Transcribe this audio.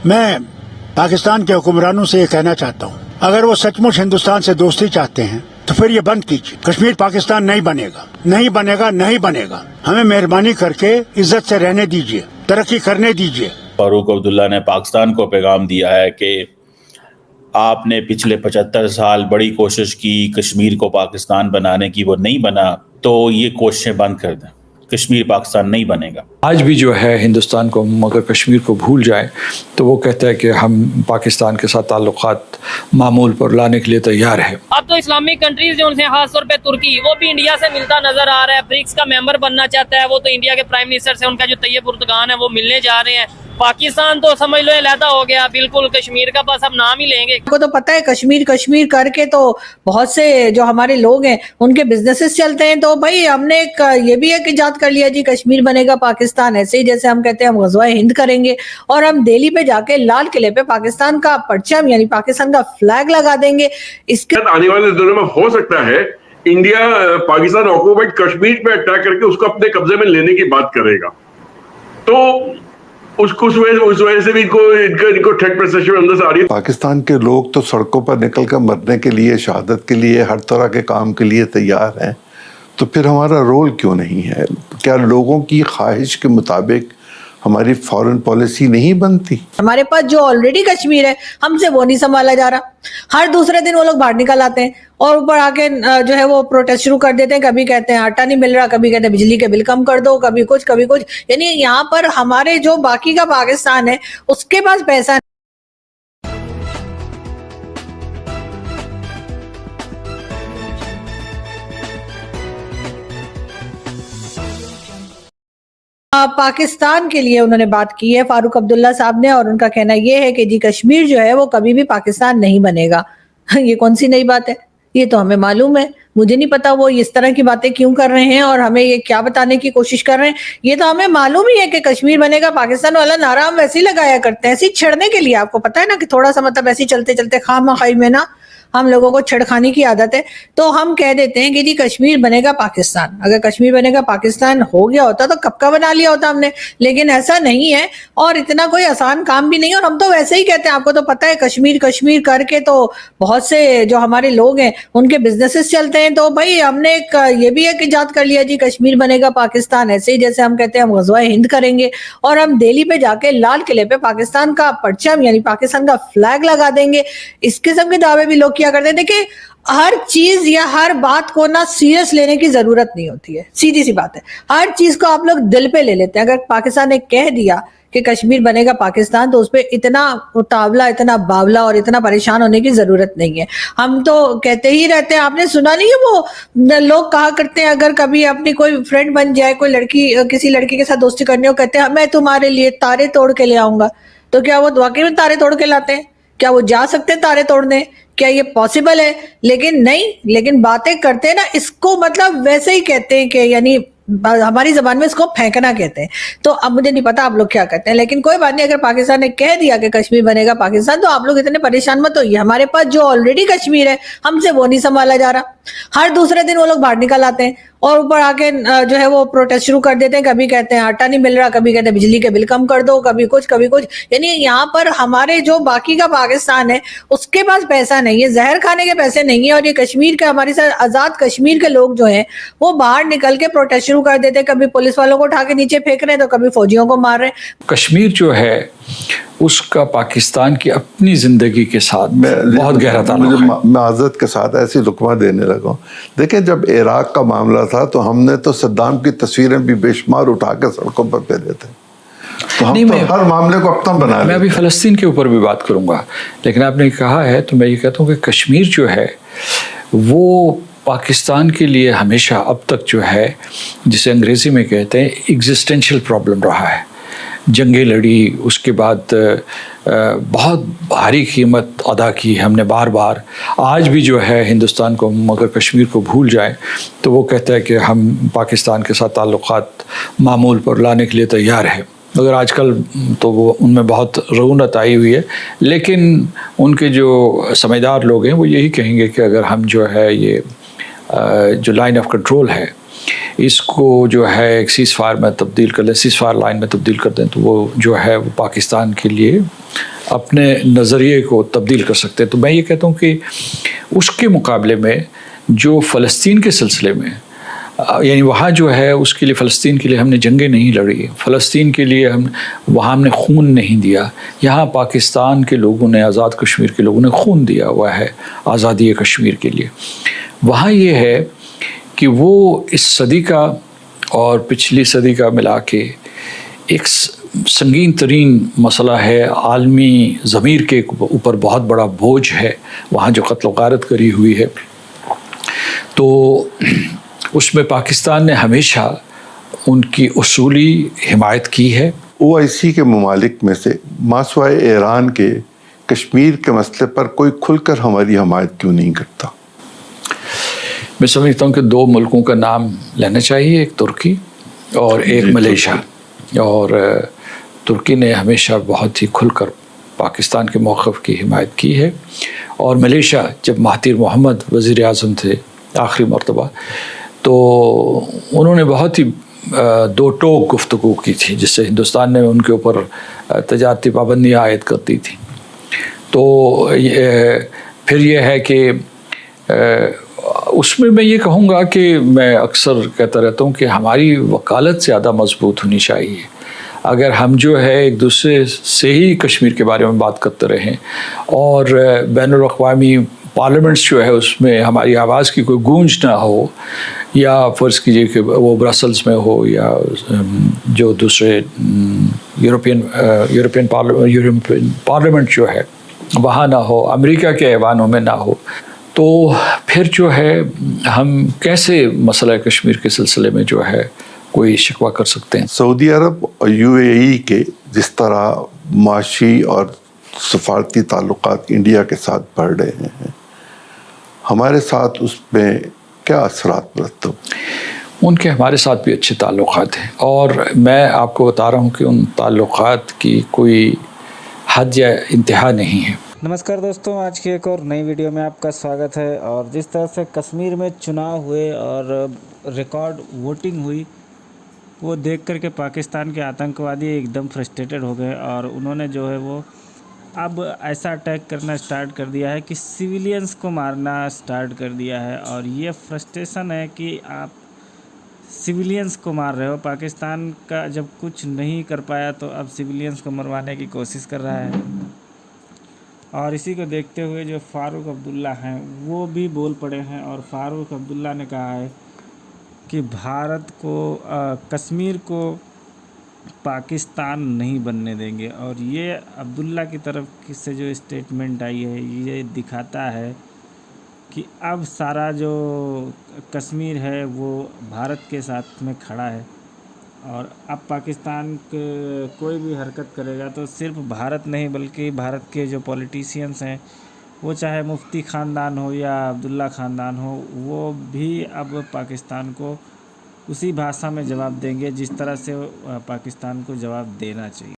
میں پاکستان کے حکمرانوں سے یہ کہنا چاہتا ہوں، اگر وہ سچ مچ ہندوستان سے دوستی چاہتے ہیں تو پھر یہ بند کیجیے. کشمیر پاکستان نہیں بنے گا، نہیں بنے گا، نہیں بنے گا. ہمیں مہربانی کر کے عزت سے رہنے دیجیے، ترقی کرنے دیجیے. فاروق عبداللہ نے پاکستان کو پیغام دیا ہے کہ آپ نے پچھلے 75 سال بڑی کوشش کی کشمیر کو پاکستان بنانے کی، وہ نہیں بنا، تو یہ کوششیں بند کر دیں. کشمیر پاکستان نہیں بنے گا. آج بھی جو ہے ہندوستان کو مگر کشمیر کو بھول جائے تو وہ کہتا ہے کہ ہم پاکستان کے ساتھ تعلقات معمول پر لانے کے لیے تیار ہے. اب تو اسلامک کنٹریز جو ان سے خاص طور پہ ترکی، وہ بھی انڈیا سے ملتا نظر آ رہا ہے. برکس کا ممبر بننا چاہتا ہے. وہ تو انڈیا کے پرائم منسٹر سے ان کا جو طیب اردگان ہے وہ ملنے جا رہے ہیں. پاکستان تو سمجھ لو علیحدہ ہو گیا بالکل. کشمیر کا بس اب نام ہی لیں گے. کو تو پتہ ہے کشمیر کشمیر کر کے تو بہت سے جو ہمارے لوگ ہیں ان کے بزنسز چلتے ہیں. تو بھائی ہم نے ایک یہ بھی ایک ایجاد کر لیا جی، کشمیر بنے گا پاکستان. ایسے ہی جیسے ہم کہتے ہیں ہم غزوہ ہند کریں گے اور ہم دہلی پہ جا کے لال قلعے پہ پاکستان کا پرچم یعنی پاکستان کا فلیگ لگا دیں گے. اس کے آنے والے دنوں میں ہو سکتا ہے انڈیا پاکستان آکوپائڈ کشمیر پہ اٹیک کر کے اس کو اپنے قبضے میں لینے کی بات کرے گا. تو اس وجہ سے بھی ان کو ٹھیک پرسیپشن اندر سے آ رہی ہے. پاکستان کے لوگ تو سڑکوں پر نکل کر مرنے کے لیے، شہادت کے لیے، ہر طرح کے کام کے لیے تیار ہیں. تو پھر ہمارا رول کیوں نہیں ہے؟ کیا لوگوں کی خواہش کے مطابق ہماری فارن پالیسی نہیں بنتی؟ ہمارے پاس جو آلریڈی کشمیر ہے ہم سے وہ نہیں سنبھالا جا رہا. ہر دوسرے دن وہ لوگ باہر نکل آتے ہیں اور اوپر آ کے جو ہے وہ پروٹیسٹ شروع کر دیتے ہیں. کبھی کہتے ہیں آٹا نہیں مل رہا، کبھی کہتے ہیں بجلی کے بل کم کر دو، کبھی کچھ کبھی کچھ. یعنی یہاں پر ہمارے جو باقی کا پاکستان ہے اس کے پاس پیسہ نہیں. پاکستان کے لیے انہوں نے بات کی ہے فاروق عبداللہ صاحب نے، اور ان کا کہنا یہ ہے کہ جی کشمیر جو ہے وہ کبھی بھی پاکستان نہیں بنے گا. یہ کون سی نئی بات ہے؟ یہ تو ہمیں معلوم ہے. مجھے نہیں پتا وہ اس طرح کی باتیں کیوں کر رہے ہیں اور ہمیں یہ کیا بتانے کی کوشش کر رہے ہیں. یہ تو ہمیں معلوم ہی ہے کہ کشمیر بنے گا پاکستان والا نعرہ ہم ویسے ہی لگایا کرتے ہیں، ایسے ہی چھڑنے کے لیے. آپ کو پتا ہے نا کہ تھوڑا سا مطلب ایسے چلتے چلتے خواہ مخواہ میں نا ہم لوگوں کو چھڑخانی کی عادت ہے. تو ہم کہہ دیتے ہیں کہ جی کشمیر بنے گا پاکستان. اگر کشمیر بنے گا پاکستان ہو گیا ہوتا تو کب کا بنا لیا ہوتا ہم نے، لیکن ایسا نہیں ہے اور اتنا کوئی آسان کام بھی نہیں. اور ہم تو ویسے ہی کہتے ہیں، آپ کو تو پتہ ہے کشمیر کشمیر کر کے تو بہت سے جو ہمارے لوگ ہیں ان کے بزنسز چلتے ہیں. تو بھائی ہم نے ایک یہ بھی ایک ایجاد کر لیا جی، کشمیر بنے گا پاکستان. ایسے ہی جیسے ہم کہتے ہیں ہم غزوہ ہند کریں گے اور ہم دہلی پہ جا کے لال قلعے پہ پاکستان کا پرچم یعنی پاکستان کا فلیگ لگا دیں گے. اس قسم کے دعوے بھی لوگ کیا کرتے ہیں. دیکھیں ہر چیز یا ہر بات کو نا سیریس لینے کی ضرورت نہیں ہوتی ہے. سیدھی سی بات ہے، ہر چیز کو آپ لوگ دل پہ لے لیتے ہیں. اگر پاکستان نے کہہ دیا کہ کشمیر بنے گا پاکستان تو اس پہ اتنا مطابلہ، اتنا باولا اور اتنا پریشان ہونے کی ضرورت نہیں ہے. ہم تو کہتے ہی رہتے ہیں. آپ نے سنا نہیں ہے وہ لوگ کہا کرتے ہیں اگر کبھی اپنی کوئی فرینڈ بن جائے، کوئی لڑکی کسی لڑکی کے ساتھ دوستی کرنی ہو، کہتے ہیں میں تمہارے لیے تارے توڑ کے لے آؤں گا. تو کیا وہ واقعی میں تارے توڑ کے لاتے ہیں؟ کیا وہ جا سکتے ہیں تارے توڑنے؟ کیا یہ پاسبل ہے؟ لیکن نہیں. لیکن باتیں کرتے ہیں نا، اس کو مطلب ویسے ہی کہتے ہیں کہ یعنی ہماری زبان میں اس کو پھینکنا کہتے ہیں. تو اب مجھے نہیں پتا آپ لوگ کیا کہتے ہیں، لیکن کوئی بات نہیں. اگر پاکستان نے کہہ دیا کہ کشمیر بنے گا پاکستان تو آپ لوگ اتنے پریشان مت ہوئیے. ہمارے پاس جو آلریڈی کشمیر ہے ہم سے وہ نہیں سنبھالا جا رہا. ہر دوسرے دن وہ لوگ باہر نکل آتے ہیں اور اوپر آ کے جو ہے وہ پروٹیسٹ شروع کر دیتے ہیں. کبھی کہتے ہیں آٹا نہیں مل رہا، کبھی کہتے ہیں بجلی کے بل کم کر دو، کبھی کچھ کبھی کچھ. یعنی یہاں پر ہمارے جو باقی کا پاکستان ہے اس کے پاس پیسہ نہیں ہے، زہر کھانے کے پیسے نہیں ہیں. اور یہ کشمیر کے ہمارے ساتھ آزاد کشمیر کے لوگ جو ہیں وہ باہر نکل کے پروٹیسٹ شروع کر دیتے ہیں. کبھی پولیس والوں کو اٹھا کے نیچے پھینک رہے ہیں تو کبھی فوجیوں کو مار رہے ہیں. کشمیر جو ہے اس کا پاکستان کی اپنی زندگی کے ساتھ بہت گہرا تعلق ہے. میں معذرت کے ساتھ ایسی لقمہ دینے لگا ہوں. دیکھیں جب عراق کا معاملہ تھا تو ہم نے تو صدام کی تصویریں بھی بے شمار اٹھا کے سڑکوں پر پھیرے تھے. تو ہم تو ہر معاملے کو اپنا بنا لیتے. میں ابھی فلسطین کے اوپر بھی بات کروں گا، لیکن آپ نے کہا ہے تو میں یہ کہتا ہوں کہ کشمیر جو ہے وہ پاکستان کے لیے ہمیشہ اب تک جو ہے جسے انگریزی میں کہتے ہیں ایگزسٹینشیل پرابلم رہا ہے. جنگیں لڑی، اس کے بعد بہت بھاری قیمت ادا کی ہم نے بار بار. آج بھی جو ہے ہندوستان کو مگر کشمیر کو بھول جائے تو وہ کہتا ہے کہ ہم پاکستان کے ساتھ تعلقات معمول پر لانے کے لیے تیار ہے. مگر آج کل تو وہ ان میں بہت رعونت آئی ہوئی ہے، لیکن ان کے جو سمجھدار لوگ ہیں وہ یہی کہیں گے کہ اگر ہم جو ہے یہ جو لائن آف کنٹرول ہے اس کو جو ہے ایک سیز فائر میں تبدیل کر لیں، سیز فائر لائن میں تبدیل کر دیں تو وہ جو ہے وہ پاکستان کے لیے اپنے نظریے کو تبدیل کر سکتے ہیں. تو میں یہ کہتا ہوں کہ اس کے مقابلے میں جو فلسطین کے سلسلے میں یعنی وہاں جو ہے اس کے لیے فلسطین کے لیے ہم نے جنگیں نہیں لڑی, فلسطین کے لیے وہاں ہم نے خون نہیں دیا. یہاں پاکستان کے لوگوں نے, آزاد کشمیر کے لوگوں نے خون دیا ہوا ہے آزادی کشمیر کے لیے. وہاں یہ ہے کہ وہ اس صدی کا اور پچھلی صدی کا ملا کے ایک سنگین ترین مسئلہ ہے, عالمی ضمیر کے اوپر بہت بڑا بوجھ ہے وہاں جو قتل و غارت کری ہوئی ہے. تو اس میں پاکستان نے ہمیشہ ان کی اصولی حمایت کی ہے. OIC کے ممالک میں سے ماسوائے ایران کے کشمیر کے مسئلے پر کوئی کھل کر ہماری حمایت کیوں نہیں کرتا؟ میں سمجھتا ہوں کہ 2 ملکوں کا نام لینا چاہیے, ایک ترکی اور ایک ملیشیا. اور ترکی نے ہمیشہ بہت ہی کھل کر پاکستان کے موقف کی حمایت کی ہے, اور ملیشیا جب مہاتیر محمد وزیر اعظم تھے آخری مرتبہ تو انہوں نے بہت ہی 2 ٹوک گفتگو کی تھی جس سے ہندوستان نے ان کے اوپر تجارتی پابندیاں عائد کر دی تھیں. تو پھر یہ ہے کہ اس میں یہ کہوں گا کہ میں اکثر کہتا رہتا ہوں کہ ہماری وکالت زیادہ مضبوط ہونی چاہیے. اگر ہم جو ہے ایک دوسرے سے ہی کشمیر کے بارے میں بات کرتے رہیں اور بین الاقوامی پارلیمنٹس جو ہے اس میں ہماری آواز کی کوئی گونج نہ ہو, یا فرض کیجئے کہ وہ برسلز میں ہو یا جو دوسرے یورپین پارلیمنٹ جو ہے وہاں نہ ہو, امریکہ کے ایوانوں میں نہ ہو, تو پھر جو ہے ہم کیسے مسئلہ کشمیر کے سلسلے میں جو ہے کوئی شکوہ کر سکتے ہیں؟ سعودی عرب اور UAE کے جس طرح معاشی اور سفارتی تعلقات انڈیا کے ساتھ بڑھ رہے ہیں, ہمارے ساتھ اس میں کیا اثرات مرتب؟ ان کے ہمارے ساتھ بھی اچھے تعلقات ہیں, اور میں آپ کو بتا رہا ہوں کہ ان تعلقات کی کوئی حد یا انتہا نہیں ہے. نمسکار دوستوں, آج کی ایک اور نئی ویڈیو میں آپ کا سواگت ہے. اور جس طرح سے کشمیر میں چناؤ ہوئے اور ریکارڈ ووٹنگ ہوئی, وہ دیکھ کر کے پاکستان کے آتنکوادی ایک دم فرسٹریٹڈ ہو گئے, اور انہوں نے جو ہے وہ اب ایسا اٹیک کرنا سٹارٹ کر دیا ہے کہ سویلینز کو مارنا سٹارٹ کر دیا ہے. اور یہ فرسٹریشن ہے کہ آپ سویلینز کو مار رہے ہو. پاکستان کا جب کچھ نہیں کر پایا تو اب سویلینز کو مروانے کی کوشش کر رہا ہے. اور اسی کو دیکھتے ہوئے جو فاروق عبداللہ ہیں وہ بھی بول پڑے ہیں, اور فاروق عبداللہ نے کہا ہے کہ بھارت کو کشمیر کو پاکستان نہیں بننے دیں گے. اور یہ عبداللہ کی طرف سے جو اسٹیٹمنٹ آئی ہے یہ دکھاتا ہے کہ اب سارا جو کشمیر ہے وہ بھارت کے ساتھ میں کھڑا ہے, اور اب پاکستان کے کوئی بھی حرکت کرے گا تو صرف بھارت نہیں بلکہ بھارت کے جو پولیٹیشینس ہیں, وہ چاہے مفتی خاندان ہو یا عبداللہ خاندان ہو, وہ بھی اب پاکستان کو اسی بھاشا میں جواب دیں گے جس طرح سے پاکستان کو جواب دینا چاہیے.